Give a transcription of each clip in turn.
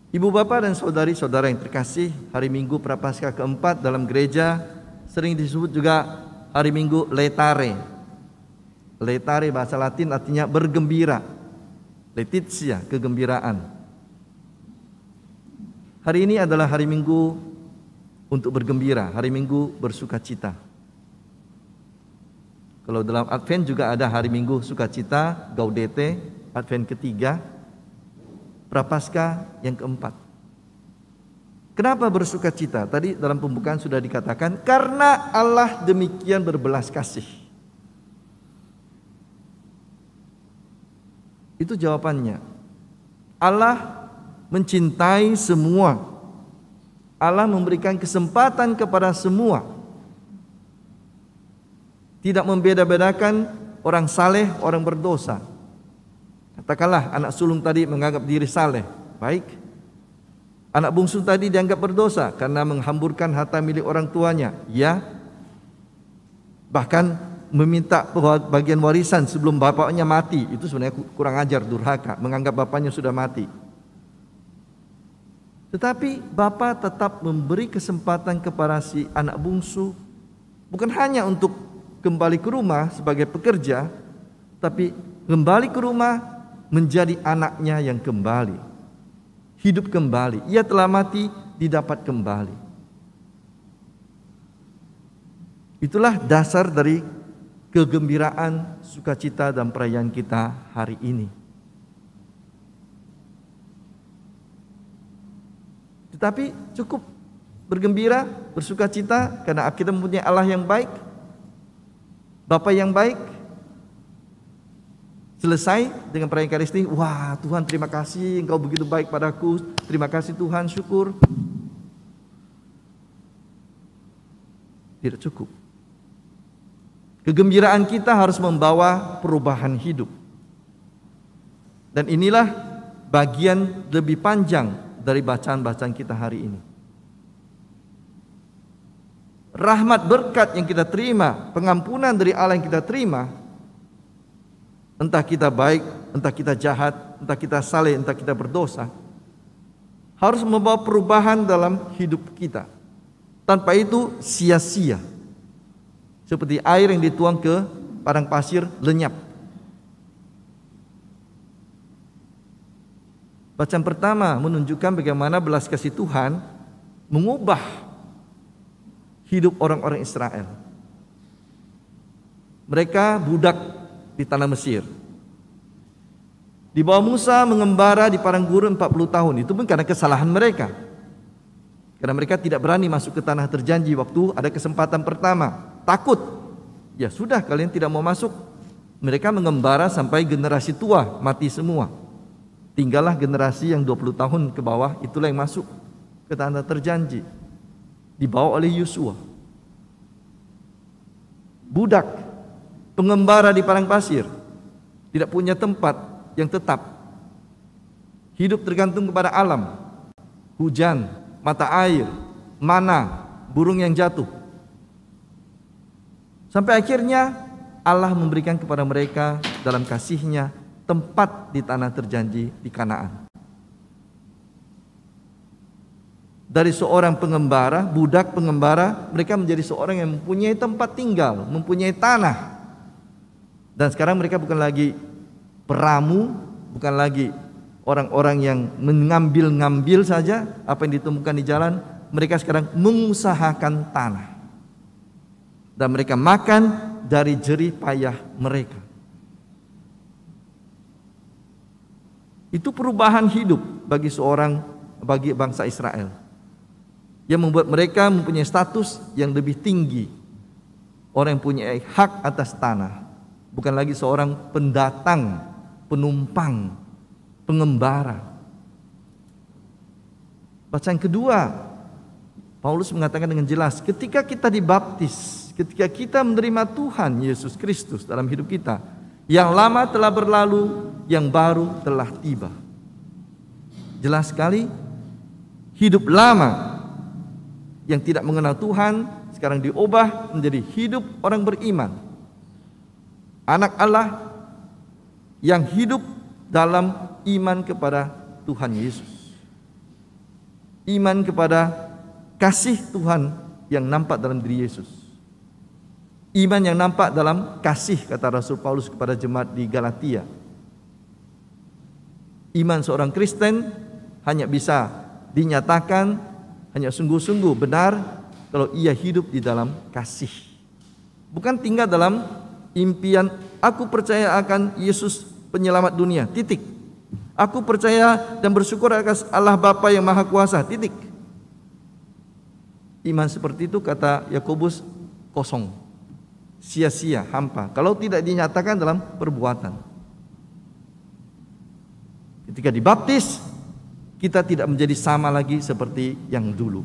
Ibu bapak dan saudari-saudara yang terkasih, hari Minggu Prapaskah keempat dalam gereja sering disebut juga hari Minggu Laetare. Laetare bahasa Latin artinya bergembira. Laetitia, kegembiraan. Hari ini adalah hari Minggu untuk bergembira, hari Minggu bersukacita. Kalau dalam Advent juga ada hari Minggu sukacita, Gaudete, Advent ketiga, Prapaskah yang keempat. Kenapa bersukacita? Tadi dalam pembukaan sudah dikatakan, karena Allah demikian berbelas kasih. Itu jawabannya. Allah mencintai semua. Allah memberikan kesempatan kepada semua. Tidak membeda-bedakan orang saleh, orang berdosa. Katakanlah anak sulung tadi menganggap diri saleh, baik. Anak bungsu tadi dianggap berdosa karena menghamburkan harta milik orang tuanya, ya. Bahkan meminta bagian warisan sebelum bapaknya mati, itu sebenarnya kurang ajar, durhaka, menganggap bapaknya sudah mati. Tetapi Bapa tetap memberi kesempatan kepada si anak bungsu, bukan hanya untuk kembali ke rumah sebagai pekerja, tapi kembali ke rumah menjadi anaknya yang kembali, hidup kembali. Ia telah mati, didapat kembali. Itulah dasar dari kegembiraan, sukacita dan perayaan kita hari ini. Tetapi cukup bergembira, bersukacita karena kita mempunyai Allah yang baik, Bapa yang baik. Selesai dengan perayaan Ekaristi, wah Tuhan terima kasih Engkau begitu baik padaku, terima kasih Tuhan, syukur. Tidak cukup. Kegembiraan kita harus membawa perubahan hidup. Dan inilah bagian lebih panjang dari bacaan-bacaan kita hari ini. Rahmat berkat yang kita terima, pengampunan dari Allah yang kita terima, entah kita baik, entah kita jahat, entah kita saleh, entah kita berdosa, harus membawa perubahan dalam hidup kita. Tanpa itu sia-sia. Seperti air yang dituang ke padang pasir lenyap. Bacaan pertama menunjukkan bagaimana belas kasih Tuhan mengubah hidup orang-orang Israel. Mereka budak di tanah Mesir. Di bawah Musa mengembara di padang gurun 40 tahun. Itu pun karena kesalahan mereka. Karena mereka tidak berani masuk ke tanah terjanji waktu ada kesempatan pertama. Takut. Ya sudah, kalian tidak mau masuk. Mereka mengembara sampai generasi tua mati semua. Tinggallah generasi yang 20 tahun ke bawah, itulah yang masuk ke tanah terjanji. Dibawa oleh Yosua. Budak, pengembara di padang pasir, tidak punya tempat yang tetap. Hidup tergantung kepada alam, hujan, mata air, mana, burung yang jatuh. Sampai akhirnya Allah memberikan kepada mereka dalam kasih-Nya tempat di tanah terjanji di Kanaan. Dari seorang pengembara, budak pengembara, mereka menjadi seorang yang mempunyai tempat tinggal, mempunyai tanah. Dan sekarang mereka bukan lagi peramu, bukan lagi orang-orang yang mengambil-ngambil saja apa yang ditemukan di jalan. Mereka sekarang mengusahakan tanah. Dan mereka makan dari jerih payah mereka. Itu perubahan hidup bagi bangsa Israel, yang membuat mereka mempunyai status yang lebih tinggi. Orang yang punya hak atas tanah, bukan lagi seorang pendatang, penumpang, pengembara. Bacaan kedua, Paulus mengatakan dengan jelas, ketika kita dibaptis, ketika kita menerima Tuhan Yesus Kristus dalam hidup kita, yang lama telah berlalu, yang baru telah tiba. Jelas sekali, hidup lama yang tidak mengenal Tuhan sekarang diubah menjadi hidup orang beriman, anak Allah yang hidup dalam iman kepada Tuhan Yesus. Iman kepada kasih Tuhan yang nampak dalam diri Yesus. Iman yang nampak dalam kasih, kata Rasul Paulus kepada jemaat di Galatia. Iman seorang Kristen hanya bisa dinyatakan, hanya sungguh-sungguh benar kalau ia hidup di dalam kasih. Bukan tinggal dalam impian, aku percaya akan Yesus penyelamat dunia, titik. Aku percaya dan bersyukur atas Allah Bapa yang Maha Kuasa, titik. Iman seperti itu, kata Yakobus, kosong, sia-sia, hampa, kalau tidak dinyatakan dalam perbuatan. Ketika dibaptis, kita tidak menjadi sama lagi seperti yang dulu.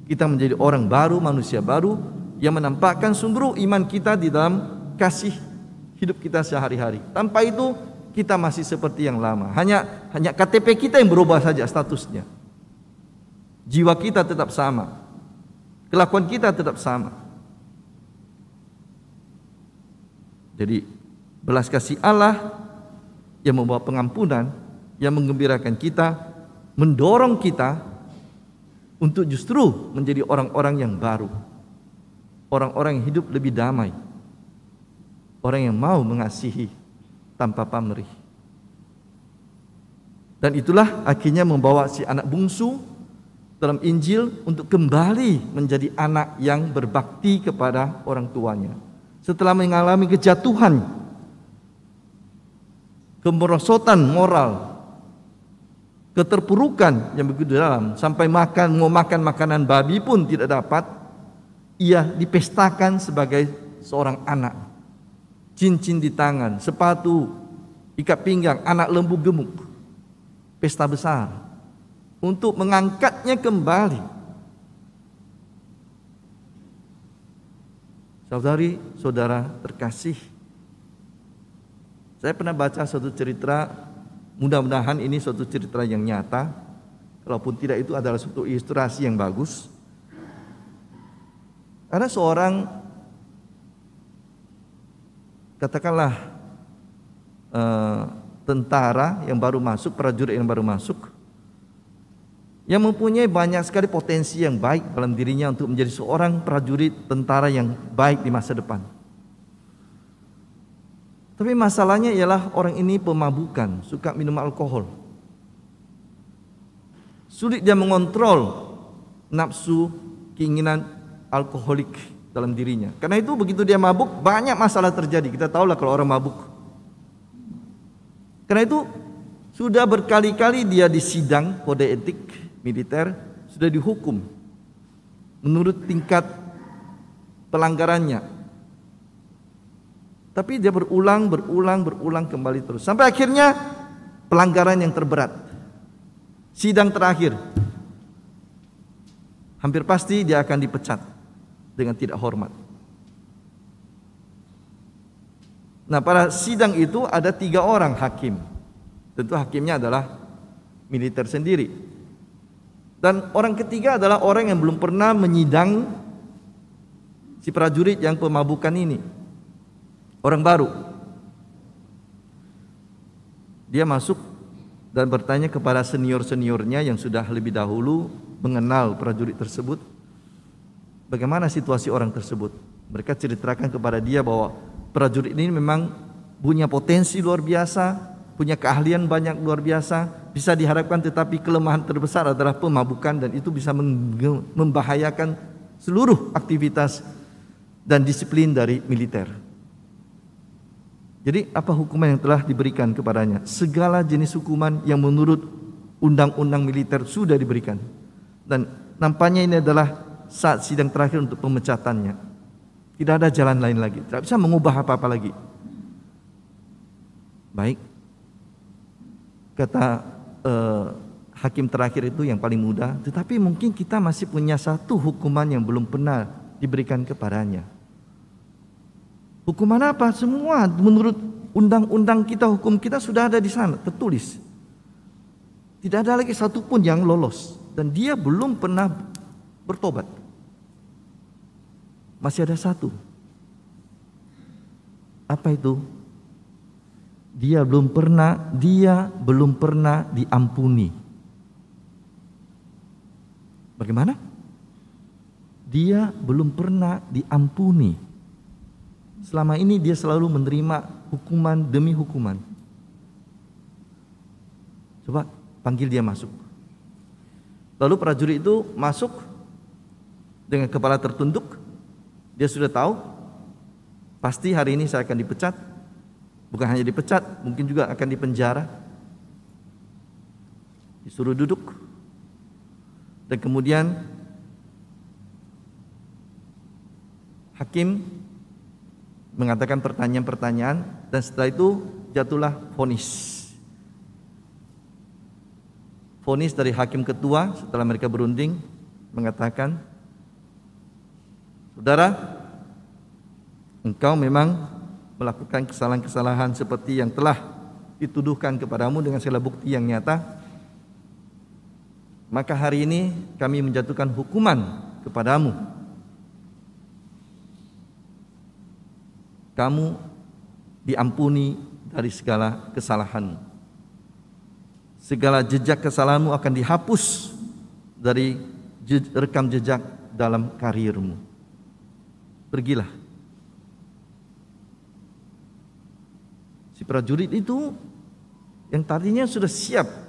Kita menjadi orang baru, manusia baru yang menampakkan sungguh iman kita di dalam kasih hidup kita sehari-hari. Tanpa itu kita masih seperti yang lama. Hanya KTP kita yang berubah saja statusnya. Jiwa kita tetap sama. Kelakuan kita tetap sama. Jadi belas kasih Allah yang membawa pengampunan, yang menggembirakan kita, mendorong kita untuk justru menjadi orang-orang yang baru, orang-orang yang hidup lebih damai, orang yang mau mengasihi tanpa pamrih. Dan itulah akhirnya membawa si anak bungsu dalam Injil untuk kembali menjadi anak yang berbakti kepada orang tuanya. Setelah mengalami kejatuhan, kemerosotan moral, keterpurukan yang begitu dalam, sampai mau makan makanan babi pun tidak dapat, ia dipestakan sebagai seorang anak. Cincin di tangan, sepatu, ikat pinggang, anak lembu gemuk. Pesta besar untuk mengangkatnya kembali. Saudari, saudara terkasih, saya pernah baca suatu cerita, mudah-mudahan ini suatu cerita yang nyata, kalaupun tidak itu adalah suatu ilustrasi yang bagus. Ada seorang, katakanlah tentara yang baru masuk, prajurit yang baru masuk, yang mempunyai banyak sekali potensi yang baik dalam dirinya untuk menjadi seorang prajurit tentara yang baik di masa depan. Tapi masalahnya ialah orang ini pemabukan, suka minum alkohol. Sulit dia mengontrol nafsu, keinginan alkoholik dalam dirinya. Karena itu begitu dia mabuk, banyak masalah terjadi. Kita tahulah kalau orang mabuk. Karena itu sudah berkali-kali dia disidang kode etik militer, sudah dihukum menurut tingkat pelanggarannya. Tapi dia berulang kembali terus. Sampai akhirnya pelanggaran yang terberat, sidang terakhir, hampir pasti dia akan dipecat dengan tidak hormat. Nah, pada sidang itu ada 3 orang hakim. Tentu hakimnya adalah militer sendiri. Dan orang ketiga adalah orang yang belum pernah menyidang si prajurit yang pemabukan ini. Orang baru. Dia masuk dan bertanya kepada senior-seniornya yang sudah lebih dahulu mengenal prajurit tersebut, bagaimana situasi orang tersebut. Mereka ceritakan kepada dia bahwa prajurit ini memang punya potensi luar biasa, punya keahlian banyak luar biasa, bisa diharapkan, tetapi kelemahan terbesar adalah pemabukan, dan itu bisa membahayakan seluruh aktivitas dan disiplin dari militer. Jadi apa hukuman yang telah diberikan kepadanya? Segala jenis hukuman yang menurut undang-undang militer sudah diberikan. Dan nampaknya ini adalah saat sidang terakhir untuk pemecatannya. Tidak ada jalan lain lagi, tidak bisa mengubah apa-apa lagi. Baik, kata hakim terakhir itu yang paling muda, tetapi mungkin kita masih punya satu hukuman yang belum pernah diberikan kepadanya. Hukuman apa? Semua menurut undang-undang kita, hukum kita sudah ada di sana, tertulis. Tidak ada lagi satu pun yang lolos, dan dia belum pernah bertobat. Masih ada satu. Apa itu? Dia belum pernah diampuni. Bagaimana? Dia belum pernah diampuni. Selama ini dia selalu menerima hukuman demi hukuman. Coba panggil dia masuk. Lalu prajurit itu masuk dengan kepala tertunduk. Dia sudah tahu pasti hari ini saya akan dipecat. Bukan hanya dipecat, mungkin juga akan dipenjara. Disuruh duduk. Dan kemudian hakim mengatakan pertanyaan-pertanyaan, dan setelah itu jatuhlah vonis. Vonis dari hakim ketua setelah mereka berunding mengatakan, saudara, engkau memang melakukan kesalahan-kesalahan seperti yang telah dituduhkan kepadamu dengan segala bukti yang nyata. Maka hari ini kami menjatuhkan hukuman kepadamu. Kamu diampuni dari segala kesalahanmu. Segala jejak kesalahanmu akan dihapus dari rekam jejak dalam karirmu. Pergilah. Si prajurit itu yang tadinya sudah siap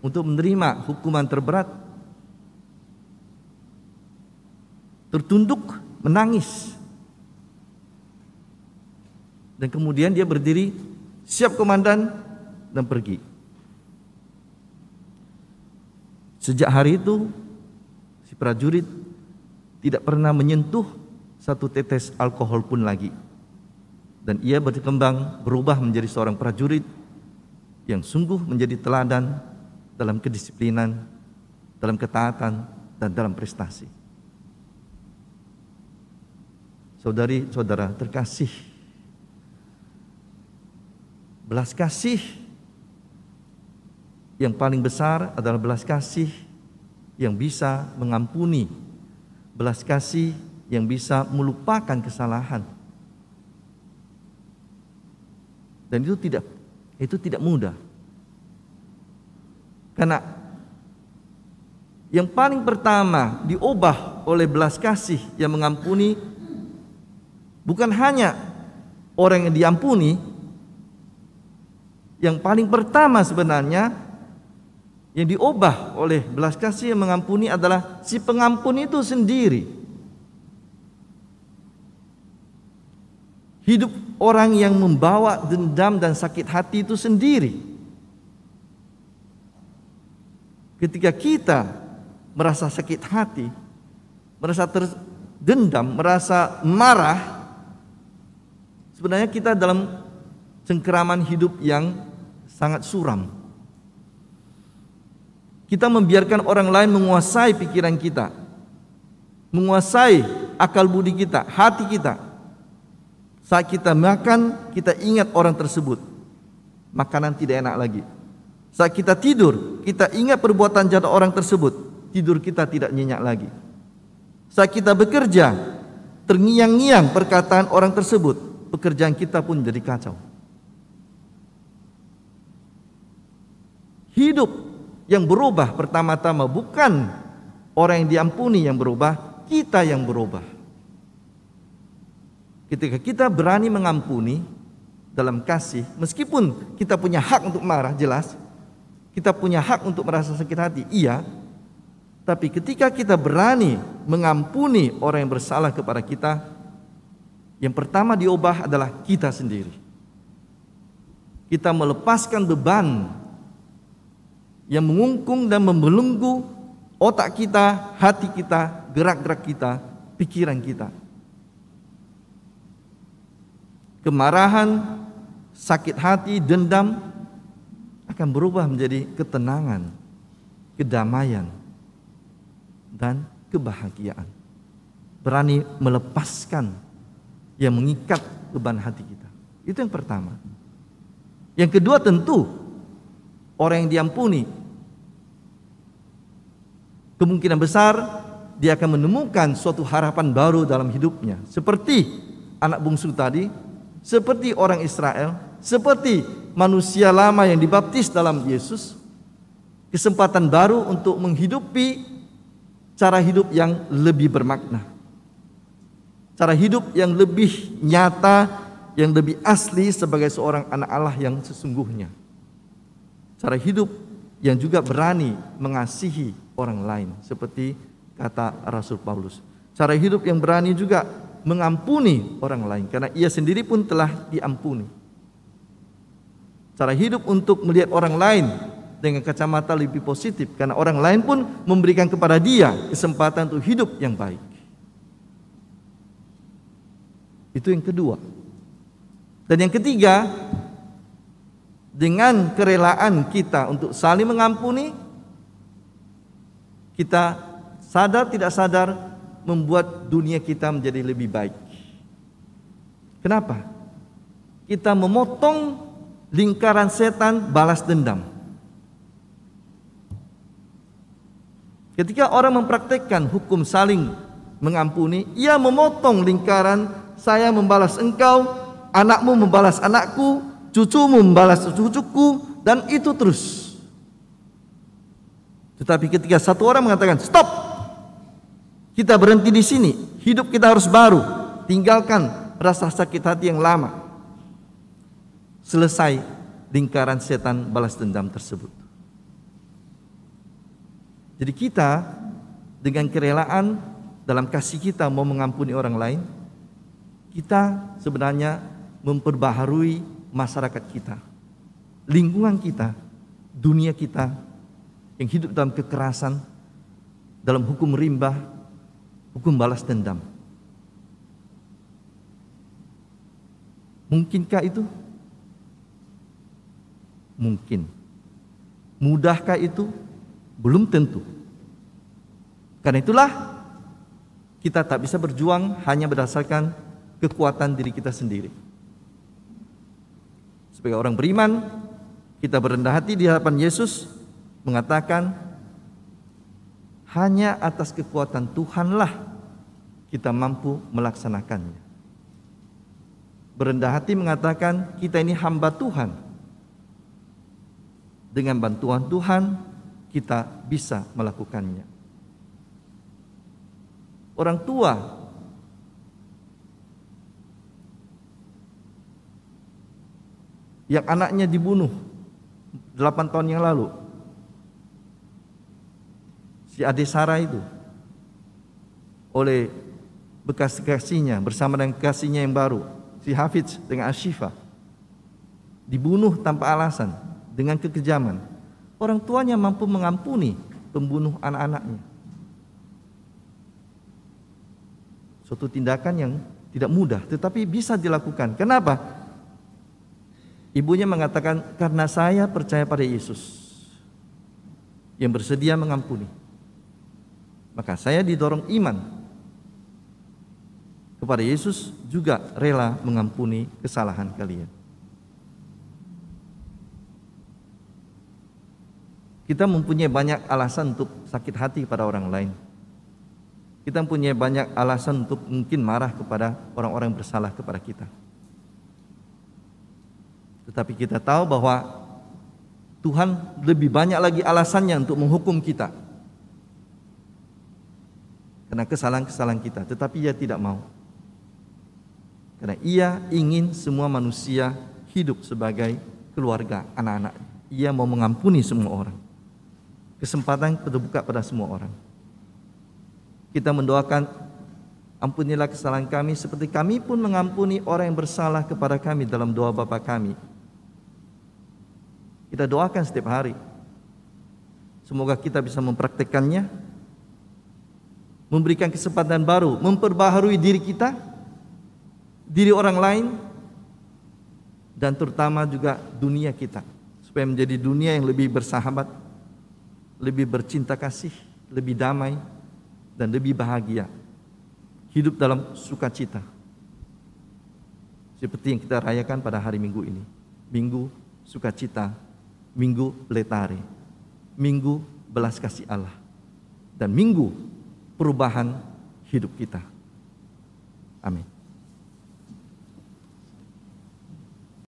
untuk menerima hukuman terberat, tertunduk, menangis. Dan kemudian dia berdiri, siap komandan, dan pergi. Sejak hari itu, si prajurit tidak pernah menyentuh satu tetes alkohol pun lagi. Dan ia berkembang, berubah menjadi seorang prajurit yang sungguh menjadi teladan dalam kedisiplinan, dalam ketaatan, dan dalam prestasi. Saudari-saudara terkasih, belas kasih yang paling besar adalah belas kasih yang bisa mengampuni, belas kasih yang bisa melupakan kesalahan. Dan itu tidak mudah. Karena yang paling pertama diubah oleh belas kasih yang mengampuni bukan hanya orang yang diampuni. Yang paling pertama sebenarnya yang diubah oleh belas kasih yang mengampuni adalah si pengampun itu sendiri. Hidup orang yang membawa dendam dan sakit hati itu sendiri. Ketika kita merasa sakit hati, merasa terdendam, merasa marah, sebenarnya kita dalam cengkeraman hidup yang sangat suram. Kita membiarkan orang lain menguasai pikiran kita, menguasai akal budi kita, hati kita. Saat kita makan, kita ingat orang tersebut, makanan tidak enak lagi. Saat kita tidur, kita ingat perbuatan jahat orang tersebut, tidur kita tidak nyenyak lagi. Saat kita bekerja, terngiang-ngiang perkataan orang tersebut, pekerjaan kita pun jadi kacau. Hidup yang berubah pertama-tama bukan orang yang diampuni yang berubah, kita yang berubah. Ketika kita berani mengampuni dalam kasih, meskipun kita punya hak untuk marah, jelas, kita punya hak untuk merasa sakit hati, iya. Tapi ketika kita berani mengampuni orang yang bersalah kepada kita, yang pertama diubah adalah kita sendiri. Kita melepaskan beban yang mengungkung dan membelenggu otak kita, hati kita, gerak-gerak kita, pikiran kita. Kemarahan, sakit hati, dendam akan berubah menjadi ketenangan, kedamaian, dan kebahagiaan. Berani melepaskan yang mengikat beban hati kita. Itu yang pertama. Yang kedua tentu orang yang diampuni, kemungkinan besar dia akan menemukan suatu harapan baru dalam hidupnya. Seperti anak bungsu tadi, seperti orang Israel, seperti manusia lama yang dibaptis dalam Yesus, kesempatan baru untuk menghidupi cara hidup yang lebih bermakna, cara hidup yang lebih nyata, yang lebih asli sebagai seorang anak Allah yang sesungguhnya, cara hidup yang juga berani mengasihi orang lain seperti kata Rasul Paulus, cara hidup yang berani juga mengampuni orang lain karena ia sendiri pun telah diampuni, cara hidup untuk melihat orang lain dengan kacamata lebih positif karena orang lain pun memberikan kepada dia kesempatan untuk hidup yang baik. Itu yang kedua. Dan yang ketiga, dengan kerelaan kita untuk saling mengampuni, kita sadar tidak sadar membuat dunia kita menjadi lebih baik. Kenapa? Kita memotong lingkaran setan balas dendam. Ketika orang mempraktekkan hukum saling mengampuni, ia memotong lingkaran saya membalas engkau, anakmu membalas anakku, cucumu membalas cucuku, dan itu terus. Tetapi ketika satu orang mengatakan stop, kita berhenti di sini, hidup kita harus baru, tinggalkan rasa sakit hati yang lama, selesai lingkaran setan balas dendam tersebut. Jadi kita dengan kerelaan dalam kasih kita mau mengampuni orang lain, kita sebenarnya memperbaharui masyarakat kita, lingkungan kita, dunia kita yang hidup dalam kekerasan, dalam hukum rimba, hukum balas dendam. Mungkinkah itu? Mungkin. Mudahkah itu? Belum tentu. Karena itulah kita tak bisa berjuang hanya berdasarkan kekuatan diri kita sendiri. Sebagai orang beriman, kita berendah hati di hadapan Yesus, mengatakan hanya atas kekuatan Tuhanlah kita mampu melaksanakannya. Berendah hati mengatakan kita ini hamba Tuhan. Dengan bantuan Tuhan kita bisa melakukannya. Orang tua yang anaknya dibunuh 8 tahun yang lalu, si adik Sarah itu, oleh bekas kekasihnya bersama dengan kekasihnya yang baru, si Hafiz dengan Ashifa, dibunuh tanpa alasan dengan kekejaman. Orang tuanya mampu mengampuni pembunuh anak-anaknya. Suatu tindakan yang tidak mudah, tetapi bisa dilakukan. Kenapa? Ibunya mengatakan, karena saya percaya pada Yesus yang bersedia mengampuni, maka saya didorong iman kepada Yesus juga rela mengampuni kesalahan kalian. Kita mempunyai banyak alasan untuk sakit hati kepada orang lain. Kita mempunyai banyak alasan untuk mungkin marah kepada orang-orang yang bersalah kepada kita. Tetapi kita tahu bahwa Tuhan lebih banyak lagi alasannya untuk menghukum kita karena kesalahan-kesalahan kita. Tetapi Ia tidak mau, karena Ia ingin semua manusia hidup sebagai keluarga, anak-anak. Ia mau mengampuni semua orang. Kesempatan terbuka pada semua orang. Kita mendoakan, ampunilah kesalahan kami seperti kami pun mengampuni orang yang bersalah kepada kami dalam doa Bapa kami. Kita doakan setiap hari. Semoga kita bisa mempraktekannya, memberikan kesempatan baru, memperbaharui diri kita, diri orang lain, dan terutama juga dunia kita, supaya menjadi dunia yang lebih bersahabat, lebih bercinta kasih, lebih damai, dan lebih bahagia, hidup dalam sukacita, seperti yang kita rayakan pada hari Minggu ini. Minggu sukacita, Minggu letare, Minggu belas kasih Allah, dan Minggu perubahan hidup kita. Amin.